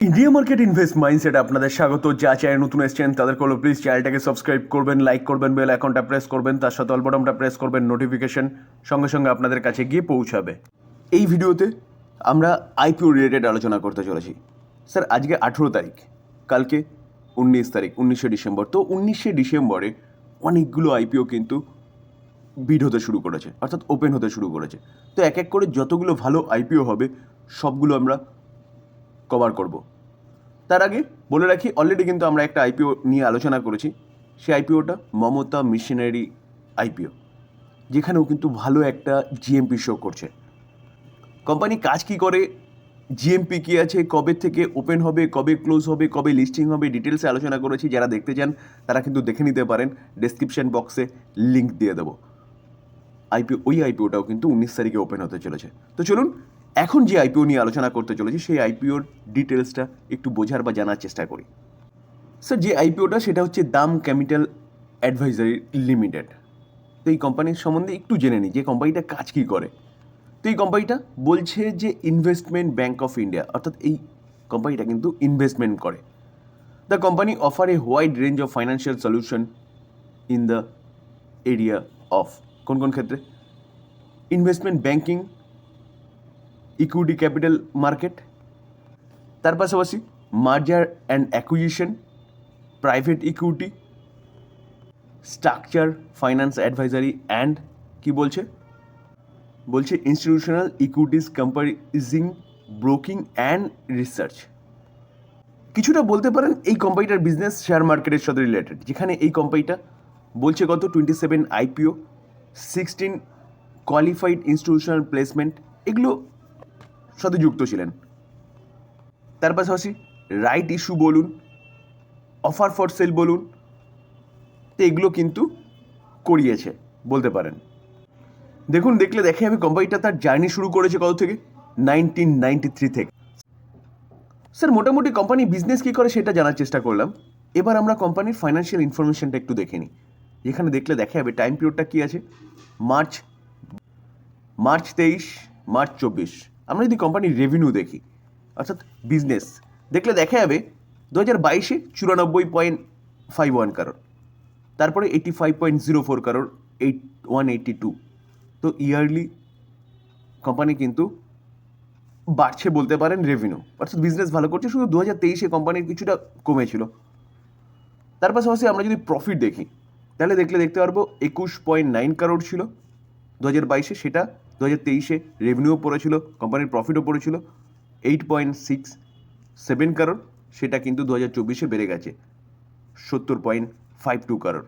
India market invest mindset আপনাদের স্বাগত। যা চ্যানেল নতুন এসেছেন তাদের হলো প্লিজ চ্যানেলটাকে সাবস্ক্রাইব করবেন, লাইক করবেন, বেল আইকনটা প্রেস করবেন, তার সাথে অল বাটনটা প্রেস করবেন, নোটিফিকেশন সঙ্গে সঙ্গে আপনাদের কাছে গিয়ে পৌঁছাবে। এই ভিডিওতে আমরা আইপিও রিলেটেড আলোচনা করতে চলেছি। স্যার আজকে 18 তারিখ, কালকে 19 তারিখ, 19শে ডিসেম্বর। তো 19শে ডিসেম্বরে অনেকগুলো আইপিও কিন্তু বিড হতে শুরু করেছে, অর্থাৎ ওপেন হতে শুরু করেছে। তো এক এক করে যতগুলো ভালো আইপিও হবে সবগুলো আমরা কভার করব। তার আগে বলে রাখি, অলরেডি কিন্তু আমরা একটা আইপিও নিয়ে আলোচনা করেছি। সেই আইপিওটা মমতা মিশনারি আইপিও, যেখানেও কিন্তু ভালো একটা জিএমপি শো করছে। কোম্পানি কাজ কি করে, জিএমপি কী আছে, কবে থেকে ওপেন হবে, কবে ক্লোজ হবে, কবে লিস্টিং হবে, ডিটেলসে আলোচনা করেছি। যারা দেখতে চান তারা কিন্তু দেখে নিতে পারেন, ডেসক্রিপশন বক্সে লিঙ্ক দিয়ে দেবো। ওই আইপিওটাও কিন্তু 19 তারিখে ওপেন হতে চলেছে। তো চলুন এখন যে আইপিও নিয়ে আলোচনা করতে চলেছি সেই আইপিওর ডিটেলসটা একটু বোঝার বা জানার চেষ্টা করি। স্যার যে আইপিওটা সেটা হচ্ছে দাম ক্যাপিটাল অ্যাডভাইজারি লিমিটেড। তো এই কোম্পানির সম্বন্ধে একটু জেনে নিই যে কোম্পানিটা কাজ কী করে। তো এই কোম্পানিটা বলছে যে ইনভেস্টমেন্ট ব্যাঙ্ক অফ ইন্ডিয়া, অর্থাৎ এই কোম্পানিটা কিন্তু ইনভেস্টমেন্ট করে। The company offer a wide range of financial solution in the area of কোন কোন ক্ষেত্রে, investment banking, equity capital market, তার পাশাপাশি merger and acquisition, private equity, structure finance advisory and কি বলছে institutional equities comprising, broking and research. কিছুটা বলতে পারেন এই কোম্পানিটার বিজনেস শেয়ার মার্কেটের সাথে রিলেটেড, যেখানে এই কোম্পানিটা বলছে কত 27 আইপিও, 16 কোয়ালিফাইড ইনস্টিটিউশনাল প্লেসমেন্ট, এগুলো সাথে যুক্ত ছিলেন। তার পাশাপাশি রাইট ইস্যু বলুন, অফার ফর সেল বলুন, তো এগুলো কিন্তু করিয়েছে বলতে পারেন। দেখুন, দেখলে দেখে আমি কোম্পানিটা তার জার্নি শুরু করেছে কত থেকে, 1993 থেকে। স্যার মোটামুটি কোম্পানি বিজনেস কী করে সেটা জানার চেষ্টা করলাম। এবার আমরা কোম্পানির ফাইন্যান্সিয়াল ইনফরমেশনটা একটু দেখে নিই। যেখানে দেখলে দেখা যাবে টাইম পিরিয়ডটা কী আছে, মার্চ 23, মার্চ 24। আমরা যদি কোম্পানির রেভিনিউ দেখি, অর্থাৎ বিজনেস দেখলে দেখা যাবে 2022-এ 94.51 কারোর, তারপরে 85.04 কারোর, 182। তো ইয়ারলি কোম্পানি কিন্তু বাড়ছে বলতে পারেন রেভিনিউ, অর্থাৎ বিজনেস ভালো করছে। শুধু 2023-এ কোম্পানির কিছুটা কমেছিল। তার পাশাপাশি আমরা যদি প্রফিট দেখি তাহলে দেখতে পারবো 21.9 কারোর ছিল 2022-এ, সেটা 2023-এ রেভিনিউ পড়েছিল, কোম্পানির প্রফিটও পড়েছিল 8.67 কারোর, সেটা কিন্তু 2024-এ বেড়ে গেছে 70.52 কারোর।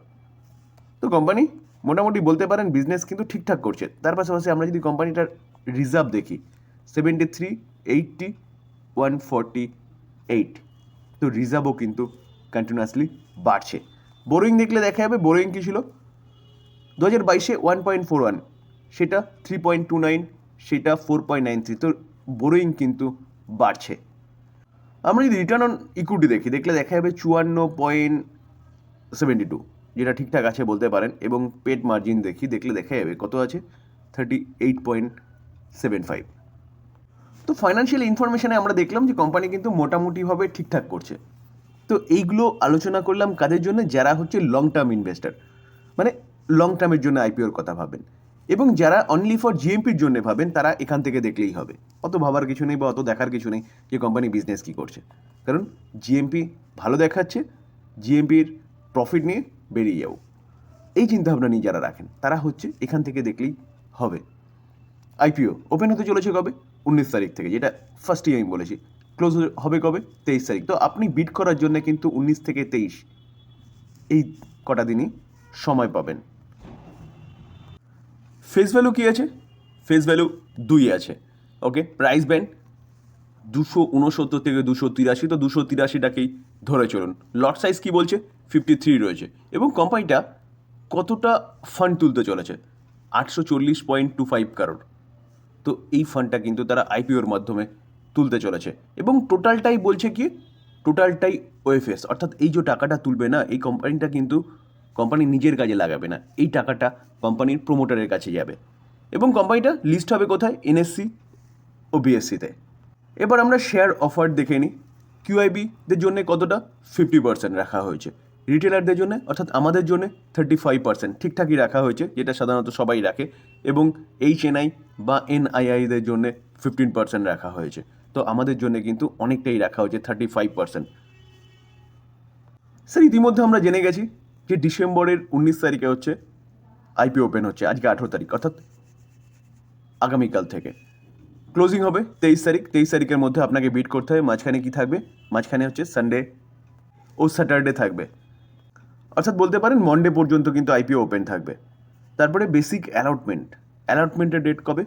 তো কোম্পানি মোটামুটি বলতে পারেন বিজনেস কিন্তু ঠিকঠাক করছে। তার পাশাপাশি আমরা যদি কোম্পানিটার রিজার্ভ দেখি 73, 80, 148, তো রিজার্ভও কিন্তু কন্টিনিউয়াসলি বাড়ছে। বোরোয়িং দেখলে দেখা যাবে বোরোয়িং কী ছিল 2022-এ 1.41, সেটা 3.29, সেটা 4.93, তো বোরোয়িং কিন্তু বাড়ছে। আমরা যদি রিটার্ন অন ইকুইটি দেখলে দেখা যাবে 54.72, যেটা ঠিকঠাক আছে বলতে পারেন। এবং পেড মার্জিন দেখলে দেখা যাবে কত আছে, 38.75। তো ফাইন্যান্সিয়াল ইনফরমেশানে আমরা দেখলাম যে কোম্পানি কিন্তু মোটামুটিভাবে ঠিকঠাক করছে। তো এইগুলো আলোচনা করলাম কাদের জন্য, যারা হচ্ছে লং টার্ম ইনভেস্টার, মানে লং টার্মের জন্য আইপিওর কথা ভাবেন, এবং যারা অনলি ফর জিএমপির জন্য ভাবেন তারা এখান থেকে দেখলেই হবে। অত ভাবার কিছু নেই বা অত দেখার কিছু নেই যে কোম্পানি বিজনেস কী করছে, কারণ জিএমপি ভালো দেখাচ্ছে, জিএমপির প্রফিট নিয়ে বেরিয়ে যাও, এই চিন্তাভাবনা নিয়ে যারা রাখেন তারা হচ্ছে এখান থেকে দেখলেই হবে। আইপিও ওপেন হতে চলেছে কবে, 19 তারিখ থেকে, যেটা ফার্স্টেই আমি বলেছি। ক্লোজ হবে কবে, 23 তারিখ। তো আপনি বিড করার জন্য কিন্তু 19 থেকে 23 এই কটা দিনই সময় পাবেন। ফেস ভ্যালু কী আছে, ফেস ভ্যালু 2 আছে। ওকে, প্রাইস ব্যান্ড 269 থেকে 283, তো 283টাকেই ধরে চলুন। লট সাইজ কী বলছে, 53 রয়েছে। এবং কোম্পানিটা কতটা ফান্ড তুলতে চলেছে, 840.25 কারোর। তো এই ফান্ডটা কিন্তু তারা আইপিওর মাধ্যমে তুলতে চলেছে। এবং টোটালটাই বলছে কি, টোটালটাই ওএফএস, অর্থাৎ এই যে টাকাটা তুলবে না, এই কোম্পানিটা কিন্তু কোম্পানি নিজের কাজে লাগাবে না, এই টাকাটা কোম্পানির প্রোমোটারের কাছে যাবে। এবং কোম্পানিটা লিস্ট হবে কোথায়, এনএসসি ও বিএসসিতে। এবার আমরা শেয়ার অফার দেখে নিই। কিউআইবিদের জন্য কতটা 50% রাখা হয়েছে, রিটেলারদের জন্য অর্থাৎ আমাদের জন্য 35% ঠিকঠাকই রাখা হয়েছে, যেটা সাধারণত সবাই রাখে, এবং এইচএনআই বা এনআইআইদের জন্য 15% রাখা হয়েছে। তো আমাদের জন্য কিন্তু অনেকটাই রাখা হয়েছে 35%। স্যার ইতিমধ্যে আমরা জেনে গেছি যে ডিসেম্বরের 19 তারিখে হচ্ছে আইপি ওপেন হচ্ছে, আজকে 18 তারিখ অর্থাৎ আগামীকাল থেকে। ক্লোজিং হবে 23 তারিখ। 23 তারিখের মধ্যে আপনাকে বিট করতে হবে। মাঝখানে কি থাকবে? মাঝখানে হচ্ছে সানডে ও স্যাটারডে থাকবে, অর্থাৎ বলতে পারেন মন্ডে পর্যন্ত কিন্তু আইপিও ওপেন থাকবে। তারপরে বেসিক অ্যালটমেন্টের ডেট কবে?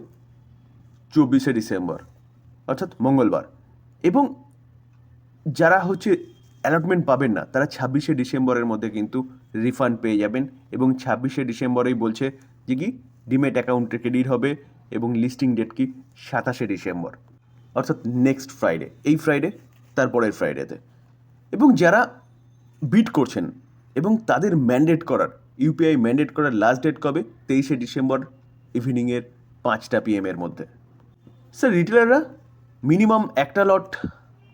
24শে ডিসেম্বর অর্থাৎ মঙ্গলবার। এবং যারা হচ্ছে অ্যালটমেন্ট পাবেন না তারা 26শে ডিসেম্বরের মধ্যে কিন্তু রিফান্ড পেয়ে যাবেন, এবং 26শে ডিসেম্বরেই বলছে যে কি ডিমেট অ্যাকাউন্টে ক্রেডিট হবে, এবং লিস্টিং ডেট কি 27শে ডিসেম্বর অর্থাৎ নেক্সট ফ্রাইডে, এই ফ্রাইডে তারপরের ফ্রাইডেতে। এবং যারা বিট করছেন এবং তাদের ম্যান্ডেট করার ইউপিআই ম্যান্ডেট করার লাস্ট ডেট কবে? 23শে ডিসেম্বর ইভিনিংয়ের 5টা PM এর মধ্যে। স্যার রিটেলাররা মিনিমাম একটা লট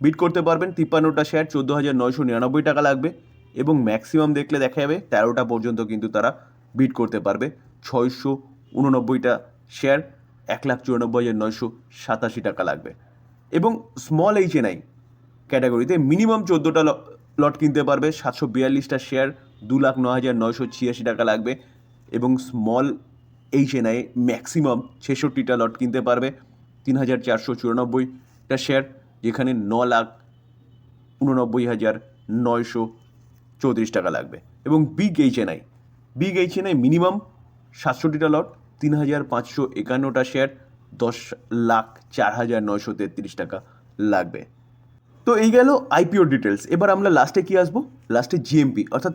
বিট করতে পারবেন, 53টা শেয়ার 14,999 টাকা লাগবে, এবং ম্যাক্সিমাম দেখলে দেখা যাবে 13টা পর্যন্ত কিন্তু তারা বিট করতে পারবে। 689টা শেয়ার 1,94,987 টাকা লাগবে। এবং স্মল এইচএনআই ক্যাটাগরিতে মিনিমাম 14টা লট কিনতে পারবে, 742টা শেয়ার 2,09,986 টাকা লাগবে। এবং স্মল এইচএনআই ম্যাক্সিমাম 66টা লট কিনতে পারবে, 3,494টা শেয়ার, যেখানে 9,89,934 টাকা লাগবে। এবং বিগ এইচএনআই মিনিমাম 67টা লট, 3,551টা শেয়ার, 10,04,933 টাকা লাগবে। তো এই গেল আইপিও ডিটেলস। এবার আমরা লাস্টে কি আসবো? লাস্টে জিএমপি অর্থাৎ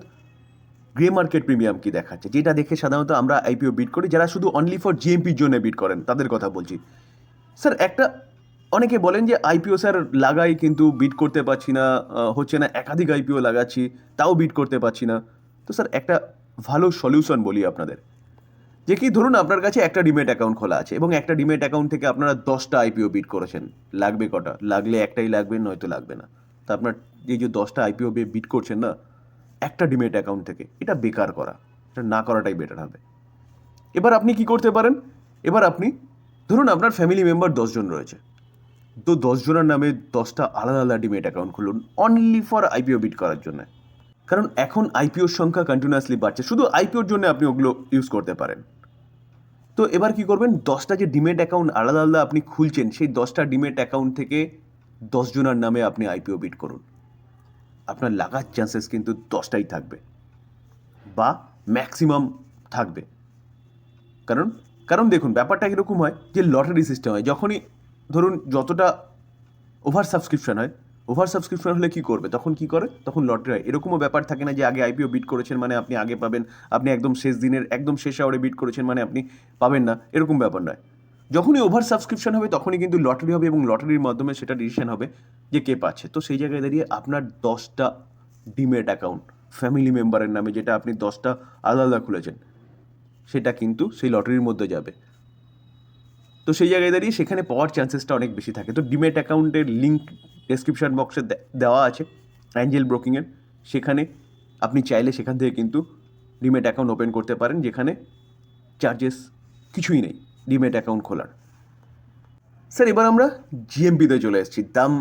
গ্রে মার্কেট প্রিমিয়াম কি দেখাচ্ছে, যেটা দেখে সাধারণত আমরা আইপিও বিট করি। যারা শুধু অনলি ফর জিএমপির জন্য বিট করেন তাদের কথা বলছি। স্যার অনেকে বলেন যে আইপিও স্যার লাগাই কিন্তু বিট করতে পারছি না, হচ্ছে না, একাধিক আইপিও লাগাচ্ছি তাও বিট করতে পারছি না। তো স্যার একটা ভালো সলিউশন বলি আপনাদের, যে কি ধরুন আপনার কাছে একটা ডিমেট অ্যাকাউন্ট খোলা আছে এবং একটা ডিমেট অ্যাকাউন্ট থেকে আপনারা 10টা আইপিও বিট করেছেন, লাগবে কটা? লাগলে একটাই লাগবে, নয়তো লাগবে না। তো আপনার এই যে 10টা আইপিও বিট করছেন না একটা ডিমেট অ্যাকাউন্ট থেকে, এটা বেকার করা, এটা না করাটাই বেটার হবে। এবার আপনি কি করতে পারেন? এবার আপনি ধরুন আপনার ফ্যামিলি মেম্বার 10 জন রয়েছে, তো 10 জনের নামে 10টা আলাদা আলাদা ডিমেট অ্যাকাউন্ট খুলুন অনলি ফর আইপিও বিট করার জন্য। কারণ এখন আইপিওর সংখ্যা কন্টিনিউয়াসলি বাড়ছে, শুধু আইপিওর জন্য আপনি ওগুলো ইউজ করতে পারেন। তো এবার কি করবেন? 10টা যে ডিমেট অ্যাকাউন্ট আলাদা আলাদা আপনি খুলছেন, সেই 10টা ডিমেট অ্যাকাউন্ট থেকে 10 জনের নামে আপনি আইপিও বিট করুন। আপনার লাগার চান্সেস কিন্তু 10টাই থাকবে বা ম্যাক্সিমাম থাকবে। কারণ দেখুন ব্যাপারটা কীরকম হয়, যে লটারি সিস্টেম হয়। যখনই ধরুন যতটা ওভার সাবস্ক্রিপশন হলে কী করবে? তখন লটারি হয়। এরকমও ব্যাপার থাকে না যে আগে আইপিও বিট করেছেন মানে আপনি আগে পাবেন, আপনি একদম শেষ দিনের একদম শেষ আওয়ারে বিট করেছেন মানে আপনি পাবেন না, এরকম ব্যাপার নয়। যখনই ওভার সাবস্ক্রিপশন হবে তখনই কিন্তু লটারি হবে, এবং লটারির মাধ্যমে সেটা ডিসিশন হবে যে কে পাচ্ছে। তো সেই জায়গায় দাঁড়িয়ে আপনার 10টা ডিমেট অ্যাকাউন্ট ফ্যামিলি মেম্বারের নামে, যেটা আপনি 10টা আলাদা আলাদা খুলেছেন, সেটা কিন্তু সেই লটারির মধ্যে যাবে। তো সেই জায়গায় দাঁড়িয়ে সেখানে পাওয়ার চান্সেসটা অনেক বেশি থাকে। তো ডিমেট অ্যাকাউন্টের লিঙ্ক ডেসক্রিপশন বক্সে দেওয়া আছে অ্যাঞ্জেল ব্রোকিংয়ের, সেখানে আপনি চাইলে সেখান থেকে কিন্তু ডিমেট অ্যাকাউন্ট ওপেন করতে পারেন, যেখানে চার্জেস কিছুই নেই ডিমেট অ্যাকাউন্ট খোলার। স্যার এবার আমরা জিএমপিতে চলে এসেছি। দাম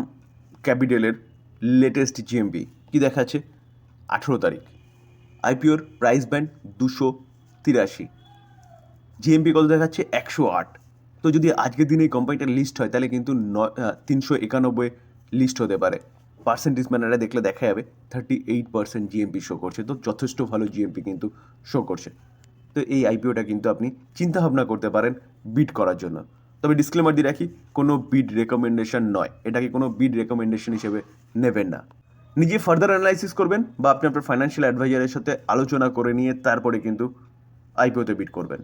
ক্যাপিটালের লেটেস্ট জিএমপি কী দেখাচ্ছে? 18 তারিখ আইপিওর প্রাইস ব্যান্ড 283, জিএমপি কত দেখাচ্ছে? 108। তো যদি আজকের দিনে এই কোম্পানিটা লিস্ট হয় তাহলে কিন্তু 391 লিস্ট হতে পারে। পার্সেন্টেজ ম্যানারে দেখলে দেখা যাবে 38% জিএমপি শো করছে, তো যথেষ্ট ভালো জিএমপি কিন্তু শো করছে। তো এই আইপিওটা কিন্তু আপনি চিন্তাভাবনা করতে পারেন বিট করার জন্য। তবে ডিসক্লেমার দিয়ে রাখি, কোনো বিড রেকমেন্ডেশন নয়, এটাকে কোনো বিড রেকমেন্ডেশন হিসেবে নেবেন না। নিজে ফার্দার অ্যানালাইসিস করবেন বা আপনি আপনার ফাইন্যান্সিয়াল অ্যাডভাইজারের সাথে আলোচনা করে নিয়ে তারপরে কিন্তু আইপিওতে বিট করবেন।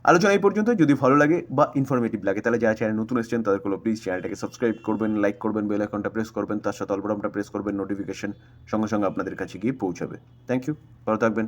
আলোচনা এই পর্যন্ত। যদি ভালো লাগে বা ইনফরমেটিভ লাগে তাহলে যারা চ্যানেল নতুন এসেছেন তাদের প্লিজ চ্যানেলটাকে সাবস্ক্রাইব করবেন, লাইক করবেন, বেল আইকনটা প্রেস করবেন, তার সাথে অল বাটনটা প্রেস করবেন, নোটিফিকেশন সঙ্গে সঙ্গে আপনাদের কাছে গিয়ে পৌঁছাবে। থ্যাংক ইউ, ভালো থাকবেন।